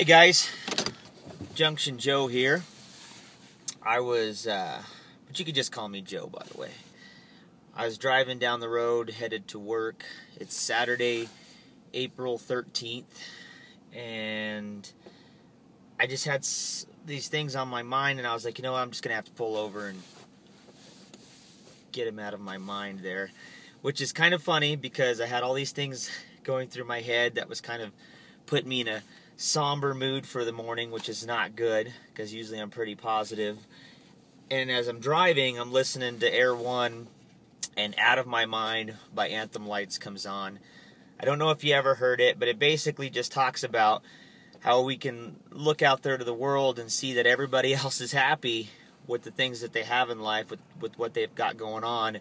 Hey guys, Junction Joe here. But you could just call me Joe, by the way. I was driving down the road, headed to work. It's Saturday, April 13th, and I just had these things on my mind, and I was like, you know what, I'm just going to have to pull over and get them out of my mind there, which is kind of funny because I had all these things going through my head that was kind of putting me in a somber mood for the morning, which is not good because usually I'm pretty positive. And as I'm driving, I'm listening to Air One, and Out of My Mind by Anthem Lights comes on. I don't know if you ever heard it, but it basically just talks about how we can look out there to the world and see that everybody else is happy with the things that they have in life, with what they've got going on,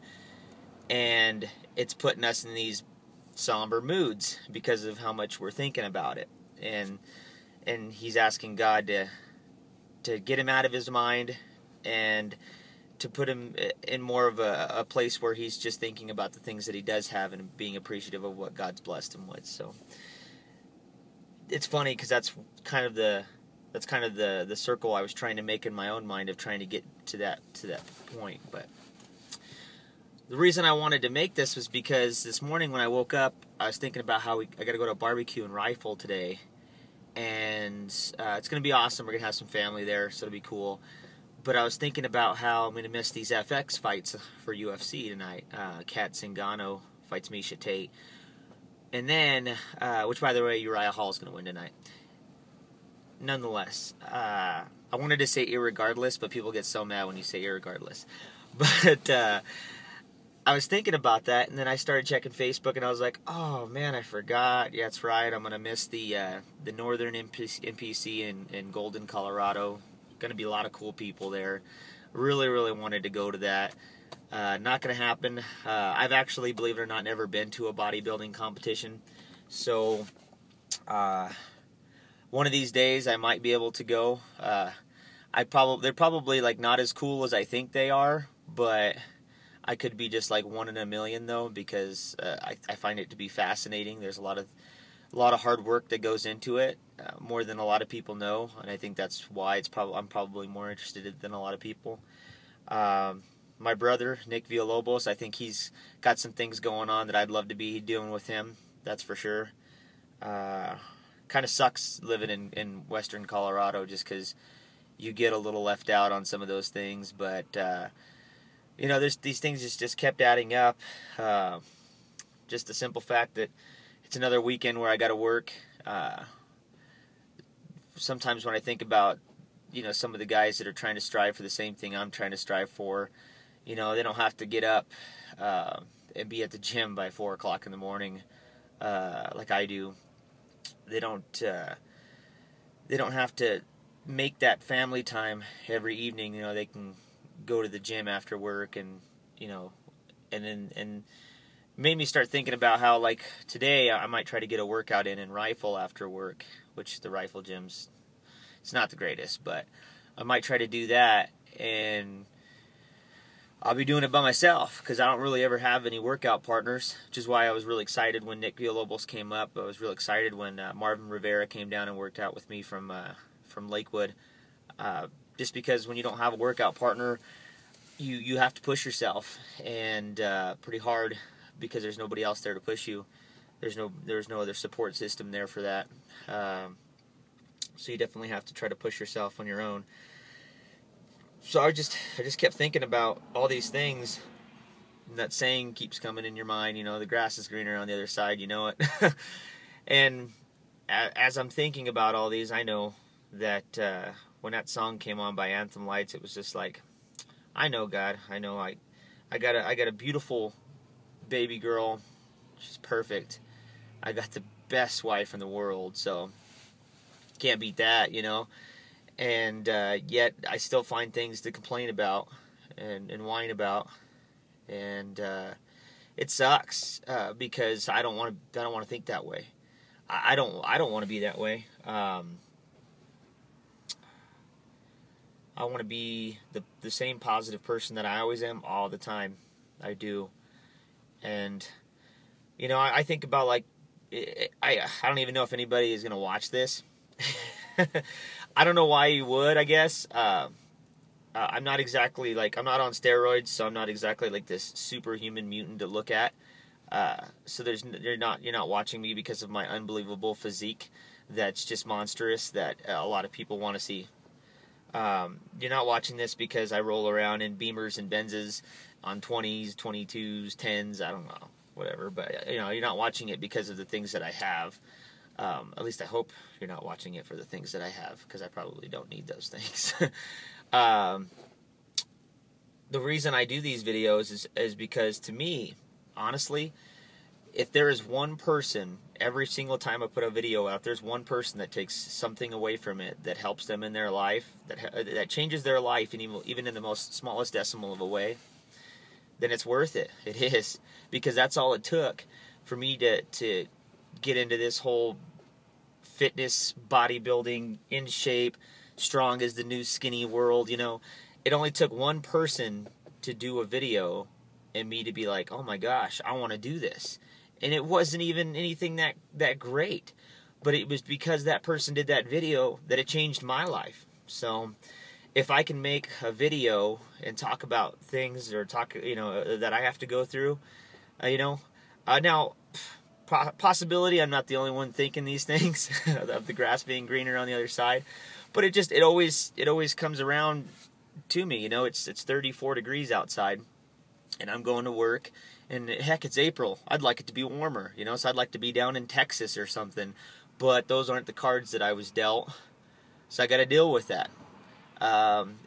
and it's putting us in these somber moods because of how much we're thinking about it. And he's asking God to get him out of his mind and to put him in more of a place where he's just thinking about the things that he does have and being appreciative of what God's blessed him with. So it's funny because that's kind of the circle I was trying to make in my own mind of trying to get to that point. But the reason I wanted to make this was because this morning when I woke up, I was thinking about how I got to go to a barbecue in Rifle today, and it's going to be awesome. We're going to have some family there, so it'll be cool. But I was thinking about how I'm going to miss these FX fights for UFC tonight. Kat Zingano fights Miesha Tate. And then, which by the way, Uriah Hall is going to win tonight. Nonetheless, I wanted to say irregardless, but people get so mad when you say irregardless. But I was thinking about that, and then I started checking Facebook, and I was like, oh man, I forgot. Yeah, that's right. I'm going to miss the Northern NPC in Golden, Colorado. Going to be a lot of cool people there. Really, really wanted to go to that. Not going to happen. I've actually, believe it or not, never been to a bodybuilding competition. So one of these days I might be able to go. They're probably like not as cool as I think they are, but I could be just like one in a million though, because I find it to be fascinating. There's a lot of hard work that goes into it, more than a lot of people know, and I think that's why I'm probably more interested than a lot of people. My brother, Nick Villalobos, I think he's got some things going on that I'd love to be doing with him, that's for sure. Kind of sucks living in western Colorado just because you get a little left out on some of those things, but these things just kept adding up. Just the simple fact that it's another weekend where I got to work. Sometimes when I think about, some of the guys that are trying to strive for the same thing I'm trying to strive for, they don't have to get up and be at the gym by 4 o'clock in the morning like I do. They don't have to make that family time every evening. They can go to the gym after work, and and made me start thinking about how, like, today I might try to get a workout in Rifle after work, which the Rifle gym's, it's not the greatest, but I might try to do that, and I'll be doing it by myself because I don't really ever have any workout partners, which is why I was really excited when Nick Villalobos came up. I was really excited when Marvin Rivera came down and worked out with me from Lakewood, just because when you don't have a workout partner, you have to push yourself, and pretty hard, because there's nobody else there to push you. There's no other support system there for that. So you definitely have to try to push yourself on your own. So I just kept thinking about all these things, and that saying keeps coming in your mind, the grass is greener on the other side, it. And as I'm thinking about all these, I know that when that song came on by Anthem Lights, it was just like, I know, God, I know I got a beautiful baby girl. She's perfect. I got the best wife in the world, so can't beat that, and yet I still find things to complain about and whine about, and it sucks because I don't want to think that way. I don't want to be that way. I want to be the same positive person that I always am all the time. I do. And I think about, like, I don't even know if anybody is going to watch this. I don't know why you would, I guess. I'm not exactly like, I'm not on steroids, so I'm not exactly like this superhuman mutant to look at. So you're not watching me because of my unbelievable physique that's just monstrous that a lot of people want to see. You're not watching this because I roll around in Beamers and Benzes on 20s, 22s, 10s, I don't know, whatever. But you're not watching it because of the things that I have. At least I hope you're not watching it for the things that I have, because I probably don't need those things. The reason I do these videos is because, to me, honestly, if there is one person, every single time I put a video out, there's one person that takes something away from it that helps them in their life, that changes their life, and even in the most smallest decimal of a way, then it's worth it. It is, because that's all it took for me to get into this whole fitness, bodybuilding, in shape, strong as the new skinny world. It only took one person to do a video and me to be like, oh my gosh, I want to do this. And it wasn't even anything that great, but it was because that person did that video that it changed my life. So if I can make a video and talk about things or talk, that I have to go through, now, possibility, I'm not the only one thinking these things of the grass being greener on the other side, but it always comes around to me. It's 34 degrees outside, and I'm going to work, and heck, it's April. I'd like it to be warmer, so I'd like to be down in Texas or something, but those aren't the cards that I was dealt, so I got to deal with that.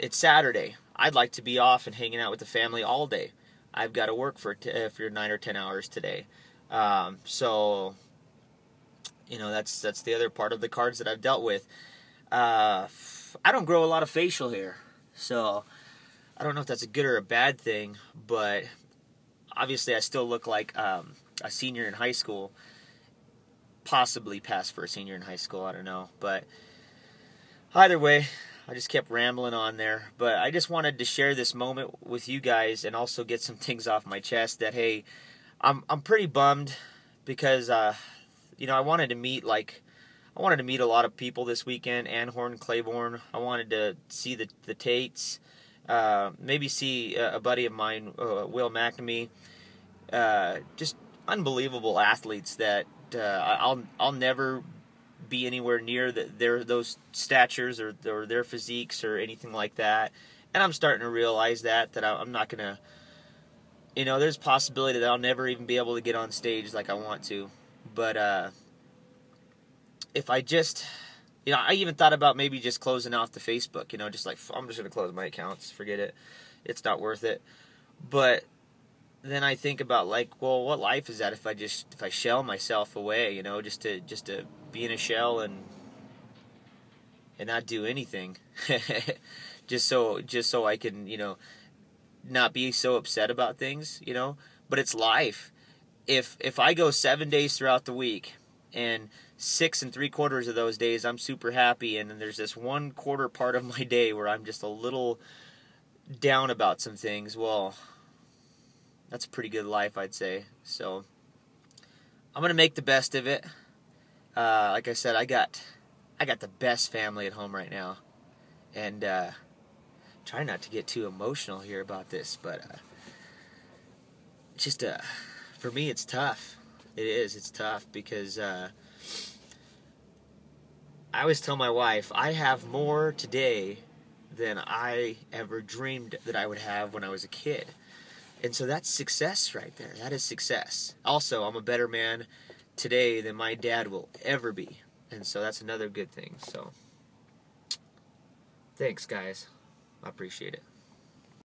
It's Saturday. I'd like to be off and hanging out with the family all day. I've got to work for 9 or 10 hours today. So that's the other part of the cards that I've dealt with. I don't grow a lot of facial hair, so I don't know if that's a good or a bad thing, but obviously I still look like a senior in high school, possibly past for a senior in high school, I don't know, but either way, I just kept rambling on there. But I just wanted to share this moment with you guys and also get some things off my chest that, hey, I'm pretty bummed because I wanted to meet a lot of people this weekend. Anhorn, Claiborne. I wanted to see the Tates. Maybe see a buddy of mine, Will McNamee. Just unbelievable athletes that I'll never be anywhere near those statures or their physiques or anything like that. And I'm starting to realize that I'm not gonna. There's a possibility that I'll never even be able to get on stage like I want to. But if I just, I even thought about maybe just closing off the Facebook, just like, I'm just going to close my accounts, forget it. It's not worth it. But then I think about, like, well, what life is that if I shell myself away, just to be in a shell and not do anything. just so I can, not be so upset about things, but it's life. If I go 7 days throughout the week and 6 3/4 of those days I'm super happy, and then there's this 1/4 part of my day where I'm just a little down about some things, well, that's a pretty good life, I'd say. So I'm gonna make the best of it. Like I said, I got the best family at home right now, and try not to get too emotional here about this, but just for me, it's tough. It's tough because I always tell my wife I have more today than I ever dreamed that I would have when I was a kid. And so that's success right there. That is success. Also, I'm a better man today than my dad will ever be. And so that's another good thing. So thanks, guys. I appreciate it.